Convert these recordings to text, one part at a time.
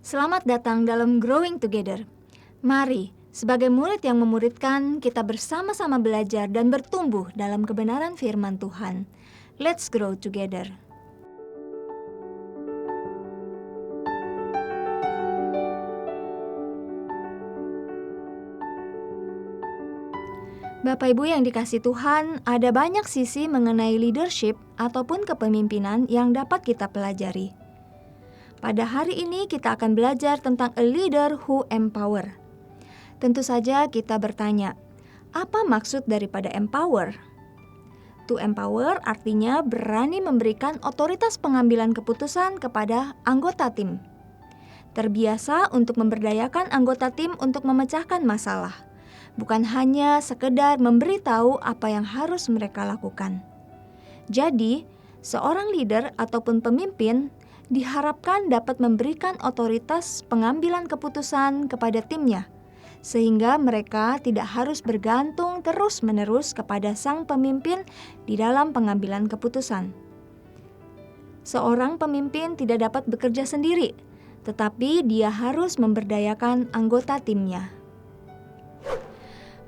Selamat datang dalam Growing Together. Mari, sebagai murid yang memuridkan, kita bersama-sama belajar dan bertumbuh dalam kebenaran firman Tuhan. Let's grow together. Bapak Ibu yang dikasihi Tuhan, ada banyak sisi mengenai leadership ataupun kepemimpinan yang dapat kita pelajari. Pada hari ini kita akan belajar tentang a leader who empower. Tentu saja kita bertanya, apa maksud daripada empower? To empower artinya berani memberikan otoritas pengambilan keputusan kepada anggota tim. Terbiasa untuk memberdayakan anggota tim untuk memecahkan masalah, bukan hanya sekedar memberitahu apa yang harus mereka lakukan. Jadi, seorang leader ataupun pemimpin diharapkan dapat memberikan otoritas pengambilan keputusan kepada timnya, sehingga mereka tidak harus bergantung terus-menerus kepada sang pemimpin di dalam pengambilan keputusan. Seorang pemimpin tidak dapat bekerja sendiri, tetapi dia harus memberdayakan anggota timnya.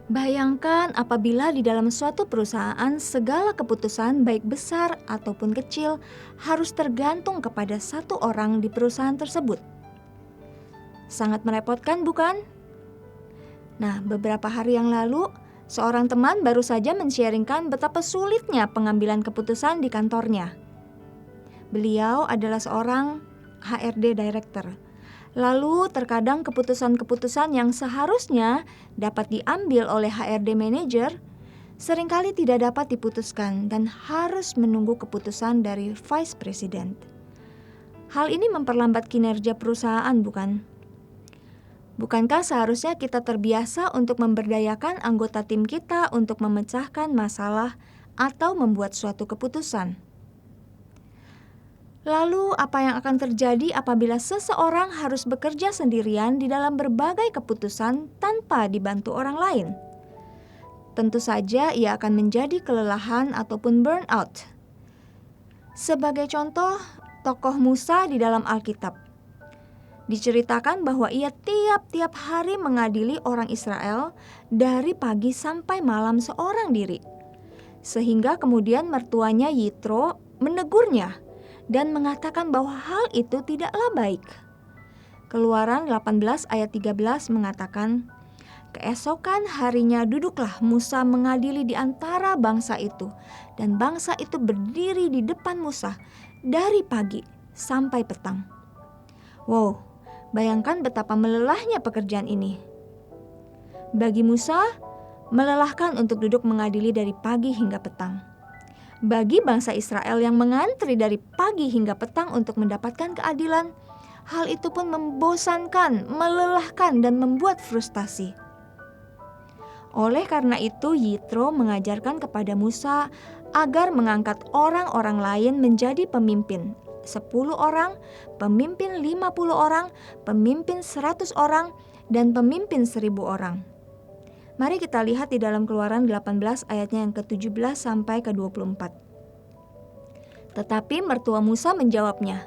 Bayangkan apabila di dalam suatu perusahaan segala keputusan baik besar ataupun kecil harus tergantung kepada satu orang di perusahaan tersebut. Sangat merepotkan, bukan? Nah, beberapa hari yang lalu, seorang teman baru saja men-sharingkan betapa sulitnya pengambilan keputusan di kantornya. Beliau adalah seorang HRD Director. Lalu terkadang keputusan-keputusan yang seharusnya dapat diambil oleh HRD Manager seringkali tidak dapat diputuskan dan harus menunggu keputusan dari Vice President. Hal ini memperlambat kinerja perusahaan, bukan? Bukankah seharusnya kita terbiasa untuk memberdayakan anggota tim kita untuk memecahkan masalah atau membuat suatu keputusan? Lalu, apa yang akan terjadi apabila seseorang harus bekerja sendirian di dalam berbagai keputusan tanpa dibantu orang lain? Tentu saja ia akan menjadi kelelahan ataupun burnout. Sebagai contoh, tokoh Musa di dalam Alkitab. Diceritakan bahwa ia tiap-tiap hari mengadili orang Israel dari pagi sampai malam seorang diri. Sehingga kemudian mertuanya Yitro menegurnya dan mengatakan bahwa hal itu tidaklah baik. Keluaran 18 ayat 13 mengatakan, keesokan harinya duduklah Musa mengadili di antara bangsa itu, dan bangsa itu berdiri di depan Musa dari pagi sampai petang. Wow, bayangkan betapa melelahnya pekerjaan ini. Bagi Musa, melelahkan untuk duduk mengadili dari pagi hingga petang. Bagi bangsa Israel yang mengantri dari pagi hingga petang untuk mendapatkan keadilan, hal itu pun membosankan, melelahkan, dan membuat frustasi. Oleh karena itu, Yitro mengajarkan kepada Musa agar mengangkat orang-orang lain menjadi pemimpin. 10 orang, pemimpin 50 orang, pemimpin 100 orang, dan pemimpin 1000 orang. Mari kita lihat di dalam Keluaran 18 ayatnya yang ke-17 sampai ke-24. Tetapi mertua Musa menjawabnya,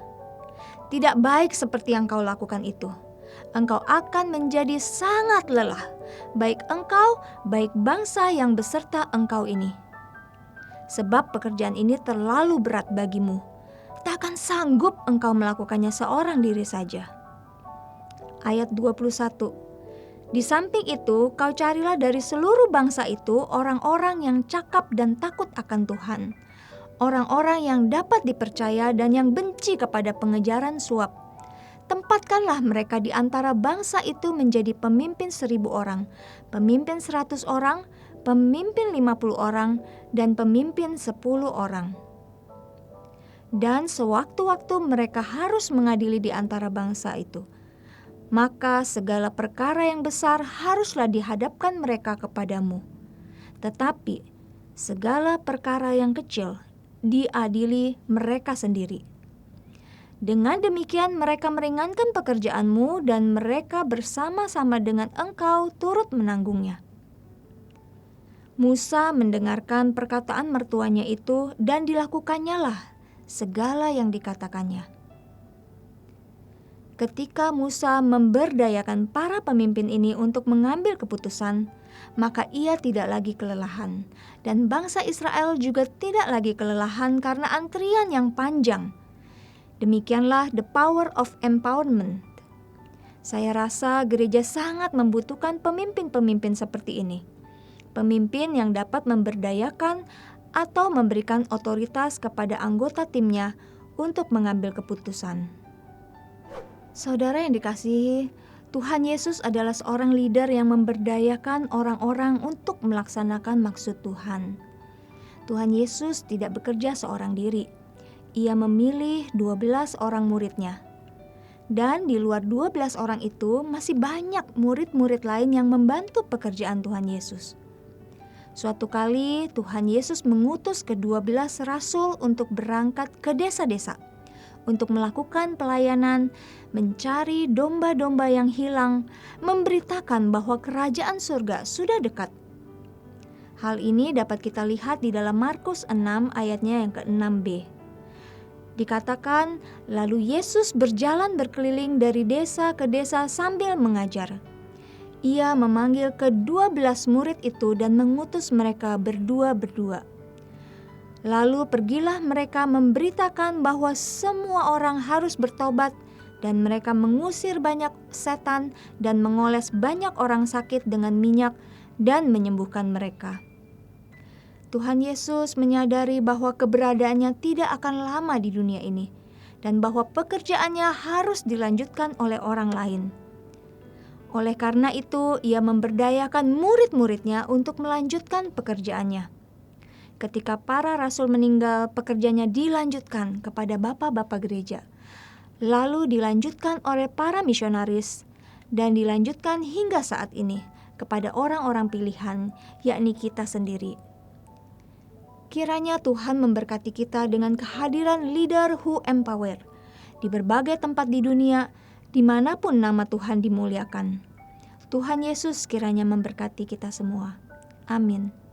"Tidak baik seperti yang kau lakukan itu. Engkau akan menjadi sangat lelah, baik engkau, baik bangsa yang beserta engkau ini. Sebab pekerjaan ini terlalu berat bagimu. Takkan sanggup engkau melakukannya seorang diri saja." Ayat 21. Di samping itu, kau carilah dari seluruh bangsa itu orang-orang yang cakap dan takut akan Tuhan, orang-orang yang dapat dipercaya dan yang benci kepada pengejaran suap. Tempatkanlah mereka di antara bangsa itu menjadi pemimpin 1000 orang, pemimpin 100 orang, pemimpin 50 orang, dan pemimpin 10 orang. Dan sewaktu-waktu mereka harus mengadili di antara bangsa itu, maka segala perkara yang besar haruslah dihadapkan mereka kepadamu. Tetapi segala perkara yang kecil diadili mereka sendiri. Dengan demikian mereka meringankan pekerjaanmu dan mereka bersama-sama dengan engkau turut menanggungnya. Musa mendengarkan perkataan mertuanya itu dan dilakukannya lah segala yang dikatakannya. Ketika Musa memberdayakan para pemimpin ini untuk mengambil keputusan, maka ia tidak lagi kelelahan. Dan bangsa Israel juga tidak lagi kelelahan karena antrian yang panjang. Demikianlah the power of empowerment. Saya rasa gereja sangat membutuhkan pemimpin-pemimpin seperti ini. Pemimpin yang dapat memberdayakan atau memberikan otoritas kepada anggota timnya untuk mengambil keputusan. Saudara yang dikasihi, Tuhan Yesus adalah seorang leader yang memberdayakan orang-orang untuk melaksanakan maksud Tuhan. Tuhan Yesus tidak bekerja seorang diri. Ia memilih 12 orang muridnya. Dan di luar 12 orang itu masih banyak murid-murid lain yang membantu pekerjaan Tuhan Yesus. Suatu kali Tuhan Yesus mengutus ke-12 rasul untuk berangkat ke desa-desa untuk melakukan pelayanan, mencari domba-domba yang hilang, memberitakan bahwa kerajaan surga sudah dekat. Hal ini dapat kita lihat di dalam Markus 6 ayatnya yang ke-6b. Dikatakan, lalu Yesus berjalan berkeliling dari desa ke desa sambil mengajar. Ia memanggil ke-12 murid itu dan mengutus mereka berdua-berdua. Lalu pergilah mereka memberitakan bahwa semua orang harus bertobat, dan mereka mengusir banyak setan dan mengoles banyak orang sakit dengan minyak dan menyembuhkan mereka. Tuhan Yesus menyadari bahwa keberadaannya tidak akan lama di dunia ini, dan bahwa pekerjaannya harus dilanjutkan oleh orang lain. Oleh karena itu, ia memberdayakan murid-muridnya untuk melanjutkan pekerjaannya. Ketika para rasul meninggal, pekerjaannya dilanjutkan kepada bapak-bapak gereja. Lalu dilanjutkan oleh para misionaris, dan dilanjutkan hingga saat ini kepada orang-orang pilihan, yakni kita sendiri. Kiranya Tuhan memberkati kita dengan kehadiran leader who empower di berbagai tempat di dunia, dimanapun nama Tuhan dimuliakan. Tuhan Yesus kiranya memberkati kita semua. Amin.